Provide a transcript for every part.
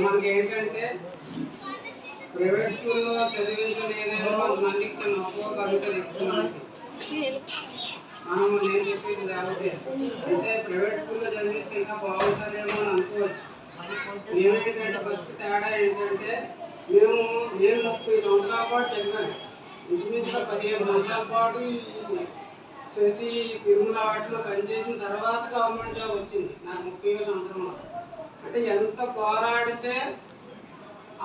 మనకి ఏంటంటే ప్రైవేట్ స్కూల్లో చదివించలేదని కొంతమందికి నమ్మకం కలుగుతుంది. నేను చెప్పేది లేకపోతే అంటే ప్రైవేట్ స్కూల్లో చదివిస్తే ఇంకా బాగుంటుందేమో అని అనుకోవచ్చు. మేమేంటంటే ఫస్ట్ తేడా ఏంటంటే నేను 30 సంవత్సరాల పాటు చదివాను. ఇంచుమించుగా 15 సంవత్సరాల పాటు శశి తిరుమల వాటిలో పనిచేసిన తర్వాత గవర్నమెంట్ జాబ్ వచ్చింది నాకు 30వ సంవత్సరంలో. అంటే ఎంత పోరాడితే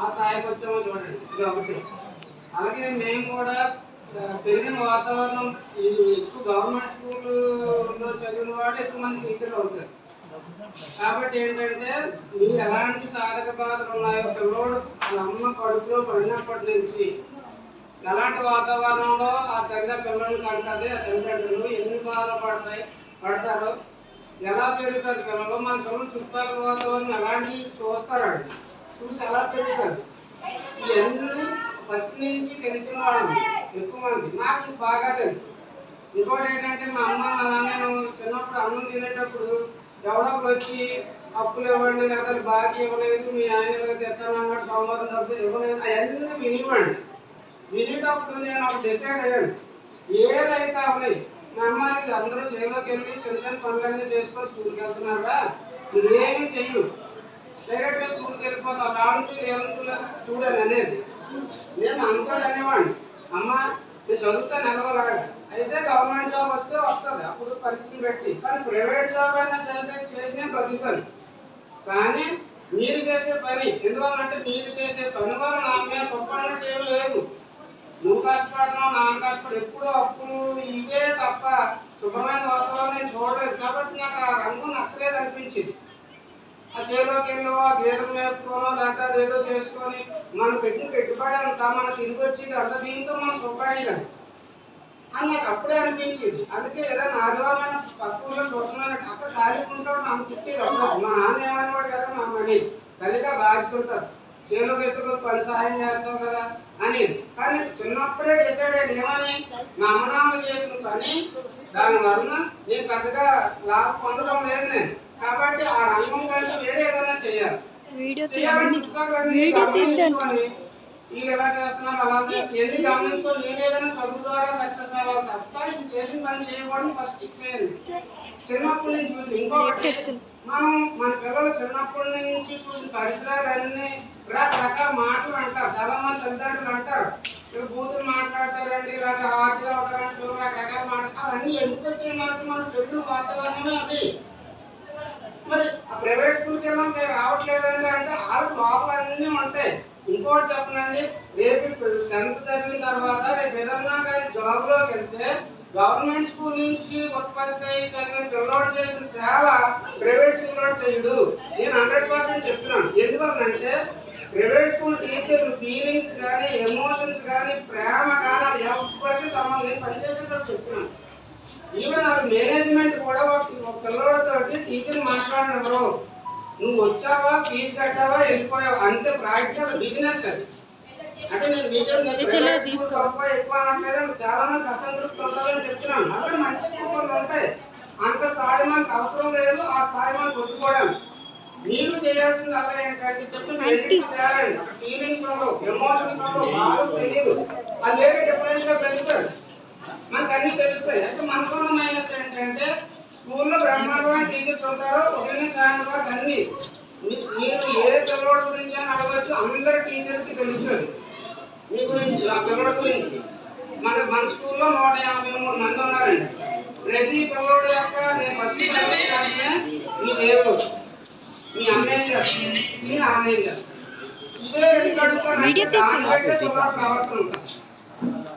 ఆ స్థాయికి వచ్చామో చూడండి, ఇది ఒకటి. అలాగే మేము కూడా పెరిగిన వాతావరణం ఎక్కువ గవర్నమెంట్ స్కూల్లో చదివిన వాళ్ళు ఎక్కువ మంది టీచర్లు అవుతారు. కాబట్టి ఏంటంటే మీరు ఎలాంటి సాధక బాధలు ఉన్నాయో పిల్లోడు వాళ్ళ అమ్మ కడుపులో పడినప్పటి నుంచి ఎలాంటి వాతావరణంలో ఆ తల్లి పిల్లల్ని కంటుంది, ఆ తల్లిదండ్రులు ఎన్ని బాధలు పడతారో, ఎలా పెరుగుతారు పిల్లలు, మన పిల్లలు చుట్టుపక్కల వాతావరణం ఎలాంటివి చూస్తారండి, చూసి ఎలా పెరుగుతారు, ఇవన్నీ ఫస్ట్ నుంచి తెలిసిన వాళ్ళు ఎక్కువ మంది. నాకు బాగా తెలుసు. ఇంకోటి ఏంటంటే మా అమ్మ మా నాన్న చిన్నప్పుడు అన్నం తినేటప్పుడు ఎవడో వచ్చి అప్పులు ఇవ్వండి, లేదా బాకీ ఇవ్వలేదు, మీ ఆయన తెస్తాను అన్నట్టు సోమవారం డబ్బులు ఇవ్వలేదు, అవన్నీ వినివ్వండి. వినేటప్పుడు నేను ఒక డిసైడ్ అయ్యాను, ఏదైతే అవలేదు మా అమ్మాయి అందరూ చేలోకి వెళ్ళి చిన్న చిన్న పనులన్నీ చేసుకొని స్కూల్కి వెళ్తున్నారా, నువ్వేమీ చెయ్యు, డైరెక్ట్గా స్కూల్కి వెళ్ళిపోతావు, రాను ఏమని చూడాలి అనేది నేను అంతా అనేవాడిని. అమ్మ నేను చదువుతాను నిలవలాగా, అయితే గవర్నమెంట్ జాబ్ వస్తుంది అప్పుడు పరిస్థితిని బట్టి, కానీ ప్రైవేట్ జాబ్ అయినా సరే చేసినా బతుకుతాను. కానీ మీరు చేసే పని ఎందువల్లంటే మీరు చేసే పని వల్ల నా మీద సొప్పన్నట్టు ఏమి లేదు. నువ్వు కష్టపడుతున్నావు, నాన్న కష్టపడి ఎప్పుడూ అప్పులు ఇవే తప్ప శుభ్రమైన వాతావరణం నేను చూడలేదు. కాబట్టి నాకు ఆ రంగం నచ్చలేదు అనిపించింది. ఆ చేలోకి వెళ్ళో ఆ గీతలు మేపుకోనో లేకపోతే అదేదో చేసుకొని మనం పెట్టిన పెట్టుబడి అంతా మన తిరిగి వచ్చేది అంతా దీంతో మనం సుఖపడేదని అని నాకు అప్పుడే అనిపించింది. అందుకే ఏదైనా ఆదివారం పక్కూరులో చూస్తున్నాను అక్కడ ఖాళీ ఉంటాడు ఆమె తిట్టేది. అప్పుడు మా నాన్న ఏమనేవాడు కదా మా అమ్మని, తల్లిగా బాధ్యత ఉంటారు, చేలోకి ఎత్తుకు పని సాయం చేస్తావు కదా అనేది. కానీ చిన్నప్పుడే డిసైడ్ అయ్యాను ఏమని, మా అమ్మ నాన్న చేసిన పని దానివల్ల నేను పెద్దగా లాభం పొందడం లేదు నేను. కాబట్టి ఆ రంగం కంటే వేరే ఏదైనా చేయాలి. వీళ్ళు ఎలా చేస్తున్నారు అలా ఎందుకు గమనించుకొని నేను ఏదైనా చదువు ద్వారా సక్సెస్ అవ్వాలి తప్ప ఇది చేసిన పని చేయకూడదు ఫస్ట్ ఫిక్స్ అయ్యింది చిన్నప్పటి నుంచి చూసి. ఇంకొకటి మనం మన పిల్లలు చిన్నప్పటి నుంచి చూసిన పరిసరాలన్నీ రకరకాల మాటలు అంటారు. చాలా మంది తల్లిదండ్రులు అంటారు మీరు బూతులు మాట్లాడతారండి, లేదా హార్ట్గా ఉంటారంటారు, రకరకాల మాటలు. అవన్నీ ఎందుకు వచ్చాయి మనకి, మనం పెరిగిన వాతావరణమే అది. మరి ఆ ప్రైవేట్ స్కూల్కి వెళ్ళాం రావట్లేదండి అంటే వాళ్ళకి లోపల అన్నీ ఉంటాయి. ఇంకోటి చెప్పనండి, రేపు 10th చదివిన తర్వాత రేపు ఏదన్నా కానీ జాబ్లోకి వెళ్తే గవర్నమెంట్ స్కూల్ నుంచి ఉత్పత్తి అయ్యి చదివిన పిల్లోడు చేసిన సేవ ప్రైవేట్ స్కూల్లో చేయడు. నేను 100% చెప్తున్నాను. ఎందువల్లంటే ప్రైవేట్ స్కూల్ టీచర్లు ఫీలింగ్స్ కానీ ఎమోషన్స్ కానీ ప్రేమ కానీ ఎవరికి సంబంధం పనిచేసేటట్టు చెప్తున్నాను. ఈవెన్ ఆ మేనేజ్మెంట్ కూడా ఒక పిల్లలతో టీచర్ మాట్లాడినప్పుడు నువ్వు వచ్చావా ఫీజు కట్టావా వెళ్ళిపోయావా అంతే. ప్రాక్టికల్ బిజినెస్ అది. అంటే నేను మీతో ఎక్కువ అనట్లేదు, చాలా మందికి అసంతృప్తి ఉంటుందని చెప్తున్నాను. అక్కడ మంచి స్కూళ్ళు ఉంటాయి, అంత స్థాయి మనకు అవసరం లేదు, ఆ స్థాయి మనకు వద్దుకోవడానికి. మీరు చేయాల్సింది అలా ఏంటంటే చెప్తున్నాను, ఫీలింగ్స్ ఉండవు, ఎమోషన్స్ ఉండవు, బాగా తెలియదు, అది వేరే డిఫరెంట్గా పెరుగుతుంది, మనకు అన్నీ తెలుస్తాయి. అయితే మనకున్న మైనస్ ఏంటంటే స్కూల్లో బ్రహ్మాండమైన టీచర్స్ ఉంటారు, ఉదయం సాయంత్రం వరకు అన్ని మీరు ఏ పిల్లోడి గురించి అని అడగచ్చు, అందరి టీచర్స్కి తెలుస్తుంది మీ గురించి, ఆ పిల్లోడి గురించి. మన స్కూల్లో 153 మంది ఉన్నారండి. ప్రతి పిల్లోడి యొక్క నేను ఫస్ట్ చదివితే మీ దేవుడు, మీ అమ్మ ఏం చేస్తుంది, మీ నాన్న ఏం చేస్తారు, ఇవే ఎందుకు అడుగుతాను ప్రవర్తన ఉంటారు.